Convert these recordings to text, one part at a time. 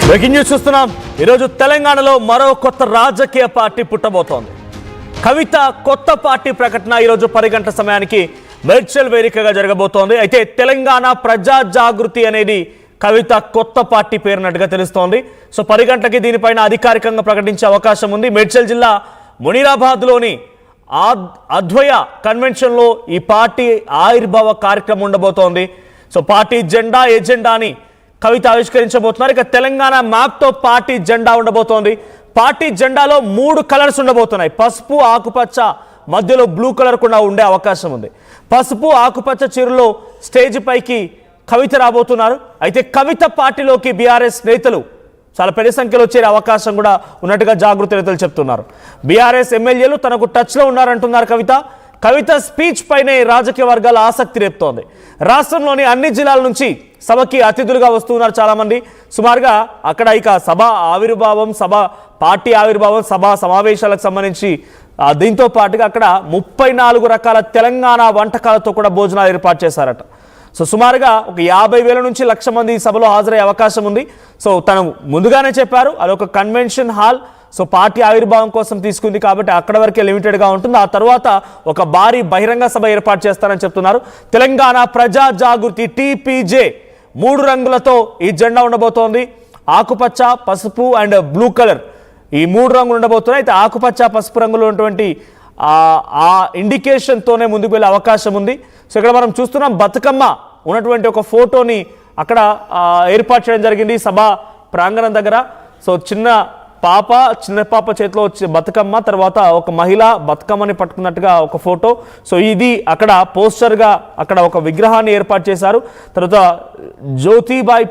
Breaking news చూస్తున్నాం. ఈరోజు తెలంగాణలో మరో కొత్త రాజకీయ పార్టీ పుట్టబోతోంది. కవిత కొత్త పార్టీ ప్రకటన ఈరోజు 10 గంటల సమయానికి వర్చువల్ వేదికగా జరగబోతోంది. అయితే తెలంగాణ ప్రజా జాగృతి అనేది కవిత కొత్త పార్టీ పేరున్నట్టుగా తెలుస్తోంది. సో 10 గంటలకి దీనిపైన అధికారికంగా ప్రకటించే అవకాశం ఉంది. మేడ్చల్ జిల్లా మునీరాబాద్లోని అద్వయ కన్వెన్షన్లో ఈ పార్టీ ఆవిర్భావ కార్యక్రమం ఉండబోతోంది. సో పార్టీ జెండా ఎజెండాని కవిత ఆవిష్కరించబోతున్నారు. ఇక తెలంగాణ మ్యాప్తో పార్టీ జెండా ఉండబోతోంది. పార్టీ జెండాలో 3 కలర్స్ ఉండబోతున్నాయి. పసుపు, ఆకుపచ్చ, మధ్యలో బ్లూ కలర్ కూడా ఉండే అవకాశం ఉంది. పసుపు ఆకుపచ్చ చీరలో స్టేజ్ పైకి కవిత రాబోతున్నారు. అయితే కవిత పార్టీలోకి బీఆర్ఎస్ నేతలు చాలా పెద్ద సంఖ్యలో చేరే అవకాశం కూడా ఉన్నట్టుగా జాగృతి నేతలు చెప్తున్నారు. బీఆర్ఎస్ ఎమ్మెల్యేలు తనకు టచ్లో ఉన్నారంటున్నారు కవిత స్పీచ్ పైనే రాజకీయ వర్గాల ఆసక్తి రేపుతోంది. రాష్ట్రంలోని అన్ని జిల్లాల నుంచి సభకి అతిథులుగా వస్తున్నారు చాలామంది. సుమారుగా అక్కడ ఇక సభ ఆవిర్భావం, పార్టీ ఆవిర్భావం, సమావేశాలకు సంబంధించి దీంతో పాటుగా అక్కడ 34 రకాల తెలంగాణ వంటకాలతో కూడా భోజనాలు ఏర్పాటు చేశారట. సో సుమారుగా ఒక 50,000 నుంచి 1,00,000 మంది ఈ సభలో హాజరయ్యే అవకాశం ఉంది. సో తను ముందుగానే చెప్పారు అదొక కన్వెన్షన్ హాల్. సో పార్టీ ఆవిర్భావం కోసం తీసుకుంది కాబట్టి అక్కడ వరకే లిమిటెడ్గా ఉంటుంది. ఆ తర్వాత ఒక భారీ బహిరంగ సభ ఏర్పాటు చేస్తారని చెప్తున్నారు. తెలంగాణ ప్రజా జాగృతి TPJ 3 రంగులతో ఈ జెండా ఉండబోతోంది. ఆకుపచ్చ, పసుపు అండ్ బ్లూ కలర్, ఈ 3 రంగులు ఉండబోతున్నాయి. అయితే ఆకుపచ్చ, పసుపు రంగులో ఉన్నటువంటి ఆ ఇండికేషన్తోనే ముందుకు వెళ్ళే అవకాశం ఉంది. సో ఇక్కడ మనం చూస్తున్నాం బతుకమ్మ ఉన్నటువంటి ఒక ఫోటోని అక్కడ ఏర్పాటు చేయడం జరిగింది సభ ప్రాంగణం దగ్గర. సో చిన్న పాప చేతిలో వచ్చే బతుకమ్మ, తర్వాత ఒక మహిళ బతుకమ్మని పట్టుకున్నట్టుగా ఒక ఫోటో. సో ఇది అక్కడ పోస్టర్గా అక్కడ ఒక విగ్రహాన్ని ఏర్పాటు చేశారు. తర్వాత జ్యోతిబాయి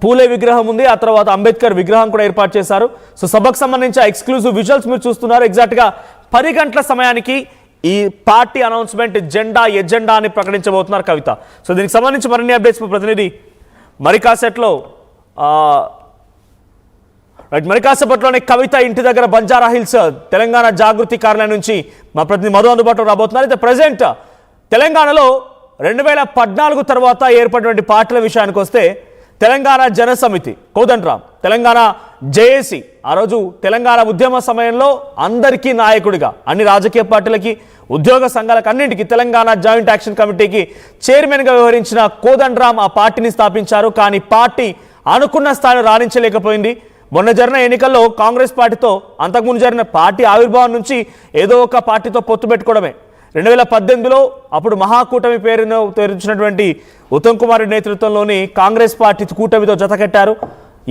పూలే విగ్రహం ఉంది. ఆ తర్వాత అంబేద్కర్ విగ్రహం కూడా ఏర్పాటు చేశారు. సో సభకు సంబంధించి ఎక్స్క్లూజివ్ విజువల్స్ మీరు చూస్తున్నారు. ఎగ్జాక్ట్గా 10 గంటల సమయానికి ఈ పార్టీ అనౌన్స్మెంట్ జెండా ఎజెండా అని ప్రకటించబోతున్నారు కవిత. సో దీనికి సంబంధించి మరిన్ని అప్డేట్స్ ప్రతినిధి మరికాసేపట్లోనే కవిత ఇంటి దగ్గర బంజారా హిల్స్ తెలంగాణ జాగృతి కార్యాలయం నుంచి మా ప్రతినిధి మధు అందుబాటులో రాబోతున్నారు. అయితే ప్రజెంట్ తెలంగాణలో 2014 తర్వాత ఏర్పడినటువంటి పార్టీల విషయానికి వస్తే తెలంగాణ జనసమితి కోదండరాం, తెలంగాణ జేఏసీ ఆ రోజు తెలంగాణ ఉద్యమ సమయంలో అందరికీ నాయకుడిగా అన్ని రాజకీయ పార్టీలకి, ఉద్యోగ సంఘాలకు అన్నింటికీ తెలంగాణ జాయింట్ యాక్షన్ కమిటీకి చైర్మన్గా వ్యవహరించిన కోదండరాం ఆ పార్టీని స్థాపించారు. కానీ పార్టీ అనుకున్న స్థాయిలో రాణించలేకపోయింది. మొన్న జరిగిన ఎన్నికల్లో కాంగ్రెస్ పార్టీతో, అంతకుముందు జరిగిన పార్టీ ఆవిర్భావం నుంచి ఏదో ఒక పార్టీతో పొత్తు పెట్టుకోవడమే. 2018లో అప్పుడు మహాకూటమి పేరును తెరిచినటువంటి ఉత్తమ్ కుమార్ రెడ్డి నేతృత్వంలోని కాంగ్రెస్ పార్టీ కూటమితో జతకట్టారు.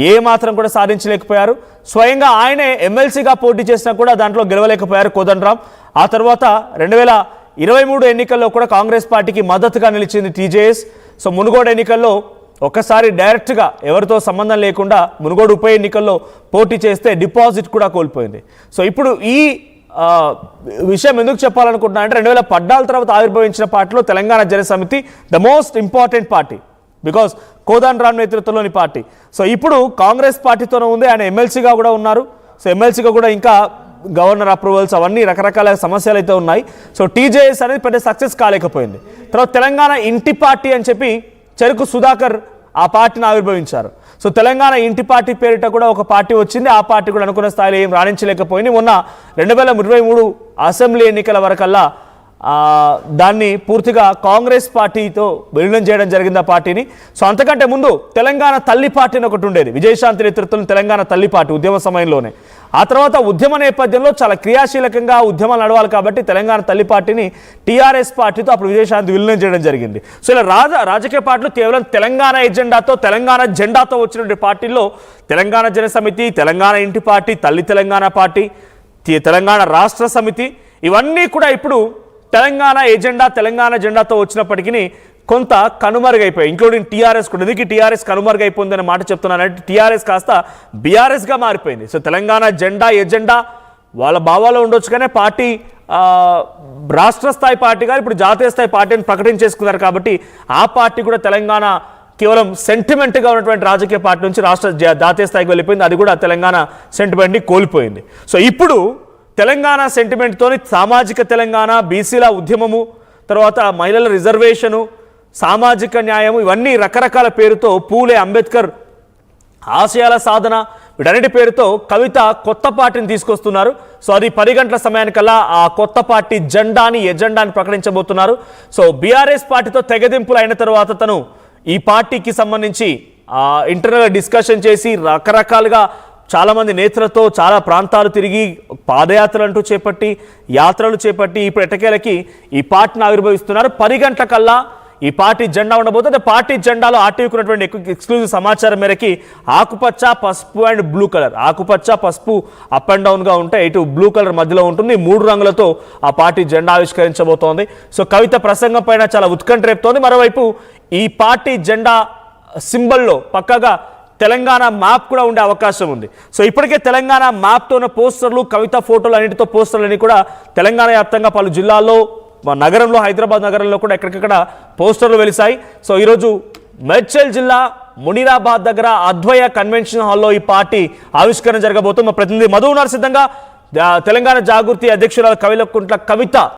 ఏ మాత్రం కూడా సాధించలేకపోయారు. స్వయంగా ఆయనే ఎమ్మెల్సీగా పోటీ చేసినా కూడా దాంట్లో గెలవలేకపోయారు కోదండరాం. ఆ తర్వాత 2023 ఎన్నికల్లో కూడా కాంగ్రెస్ పార్టీకి మద్దతుగా నిలిచింది TJS. సో మునుగోడు ఎన్నికల్లో ఒక్కసారి డైరెక్ట్గా ఎవరితో సంబంధం లేకుండా మునుగోడు ఉప ఎన్నికల్లో పోటీ చేస్తే డిపాజిట్ కూడా కోల్పోయింది. సో ఇప్పుడు ఈ విషయం ఎందుకు చెప్పాలనుకుంటున్నా అంటే 2014 తర్వాత ఆవిర్భవించిన పార్టీలో Telangana Janasamithi the most important party, because Kodandaram నేతృత్వంలోని పార్టీ. సో ఇప్పుడు కాంగ్రెస్ పార్టీతోనే ఉంది. ఆయన ఎమ్మెల్సీగా కూడా ఉన్నారు. సో ఎమ్మెల్సీగా కూడా ఇంకా గవర్నర్ అప్రూవల్స్ అవన్నీ రకరకాల సమస్యలు అయితే ఉన్నాయి. సో TJS అనేది పెద్ద సక్సెస్ కాలేకపోయింది. తర్వాత తెలంగాణ ఇంటి పార్టీ అని చెప్పి చెరుకు సుధాకర్ ఆ పార్టీని ఆవిర్భవించారు. సో తెలంగాణ ఇంటి పార్టీ పేరిట కూడా ఒక పార్టీ వచ్చింది. ఆ పార్టీ కూడా అనుకున్న స్థాయిలో ఏం రాణించలేకపోయింది. మొన్న 2023 అసెంబ్లీ ఎన్నికల వరకల్లా దాన్ని పూర్తిగా కాంగ్రెస్ పార్టీతో విలీనం చేయడం జరిగింది ఆ పార్టీని. సో అంతకంటే ముందు తెలంగాణ తల్లి పార్టీ అని ఒకటి ఉండేది. విజయశాంతి నేతృత్వం తెలంగాణ తల్లి పార్టీ ఉద్యమ సమయంలోనే. ఆ తర్వాత ఉద్యమ నేపథ్యంలో చాలా క్రియాశీలకంగా ఉద్యమాలు నడవాలి కాబట్టి తెలంగాణ తల్లి పార్టీని TRS పార్టీతో అప్పుడు విజయశాంతి విలీనం చేయడం జరిగింది. సో ఇలా రాజకీయ పార్టీలు కేవలం తెలంగాణ ఎజెండాతో, తెలంగాణ జెండాతో వచ్చినటువంటి పార్టీల్లో తెలంగాణ జనసమితి, తెలంగాణ ఇంటి పార్టీ, తల్లి తెలంగాణ పార్టీ, తెలంగాణ రాష్ట్ర సమితి ఇవన్నీ కూడా ఇప్పుడు తెలంగాణ ఎజెండా, తెలంగాణ జెండాతో వచ్చినప్పటికీ కొంత కనుమరుగైపోయాయి. ఇంక్లూడింగ్ TRS కూడా. ఎందుకు TRS కనుమరుగైపోయిందనే మాట చెప్తున్నానంటే TRS కాస్త BRSగా మారిపోయింది. సో తెలంగాణ జెండా ఎజెండా వాళ్ళ భావాలో ఉండొచ్చు కానీ పార్టీ రాష్ట్ర స్థాయి పార్టీగా ఇప్పుడు జాతీయ స్థాయి పార్టీని ప్రకటించేసుకున్నారు కాబట్టి ఆ పార్టీ కూడా తెలంగాణ కేవలం సెంటిమెంట్గా ఉన్నటువంటి రాజకీయ పార్టీ నుంచి రాష్ట్ర జాతీయ స్థాయికి వెళ్ళిపోయింది. అది కూడా తెలంగాణ సెంటిమెంట్ని కోల్పోయింది. సో ఇప్పుడు తెలంగాణ సెంటిమెంట్తోని సామాజిక తెలంగాణ, బీసీల ఉద్యమము, తర్వాత మహిళల రిజర్వేషను, సామాజిక న్యాయం, ఇవన్నీ రకరకాల పేరుతో పూలే అంబేద్కర్ ఆశయాల సాధన వీటన్నిటి పేరుతో కవిత కొత్త పార్టీని తీసుకొస్తున్నారు. సో అది 10 గంటల సమయానికల్లా ఆ కొత్త పార్టీ ఎజెండాని ప్రకటించబోతున్నారు. సో బీఆర్ఎస్ పార్టీతో తెగదింపులు అయిన తర్వాత తను ఈ పార్టీకి సంబంధించి ఇంటర్నల్ డిస్కషన్ చేసి రకరకాలుగా చాలామంది నేతలతో చాలా ప్రాంతాలు తిరిగి పాదయాత్రలు అంటూ చేపట్టి యాత్రలు చేపట్టి ఇప్పుడు ఎట్టకేలకి ఈ పార్టీని ఆవిర్భవిస్తున్నారు. 10 గంటలకల్లా ఈ పార్టీ జెండా ఉండబోతుంది. పార్టీ జెండాలో ఆర్టీవీకి ఉన్నటువంటి ఎక్స్క్లూజివ్ సమాచారం మేరకి ఆకుపచ్చ, పసుపు అండ్ బ్లూ కలర్, ఆకుపచ్చ పసుపు అప్ అండ్ డౌన్గా ఉంటే ఇటు బ్లూ కలర్ మధ్యలో ఉంటుంది. 3 రంగులతో ఆ పార్టీ జెండా ఆవిష్కరించబోతోంది. సో కవిత ప్రసంగం పైన చాలా ఉత్కంఠ రేపుతోంది. మరోవైపు ఈ పార్టీ జెండా సింబల్లో పక్కగా తెలంగాణ మ్యాప్ కూడా ఉండే అవకాశం ఉంది. సో ఇప్పటికే తెలంగాణ మ్యాప్తో ఉన్న పోస్టర్లు, కవిత ఫోటోలు అన్నిటితో పోస్టర్లు కూడా తెలంగాణ వ్యాప్తంగా పలు జిల్లాల్లో, నగరంలో, హైదరాబాద్ నగరంలో కూడా ఎక్కడికక్కడ పోస్టర్లు వెలిశాయి. సో ఈరోజు మేడ్చల్ జిల్లా మునీరాబాద్ దగ్గర అద్వయ కన్వెన్షన్ హాల్లో ఈ పార్టీ ఆవిష్కరణ జరగబోతుంది. మా ప్రతినిధి మధు ఉన్నారు సిద్ధంగా. తెలంగాణ జాగృతి అధ్యక్షురాలు కవిలకుంట్ల కవిత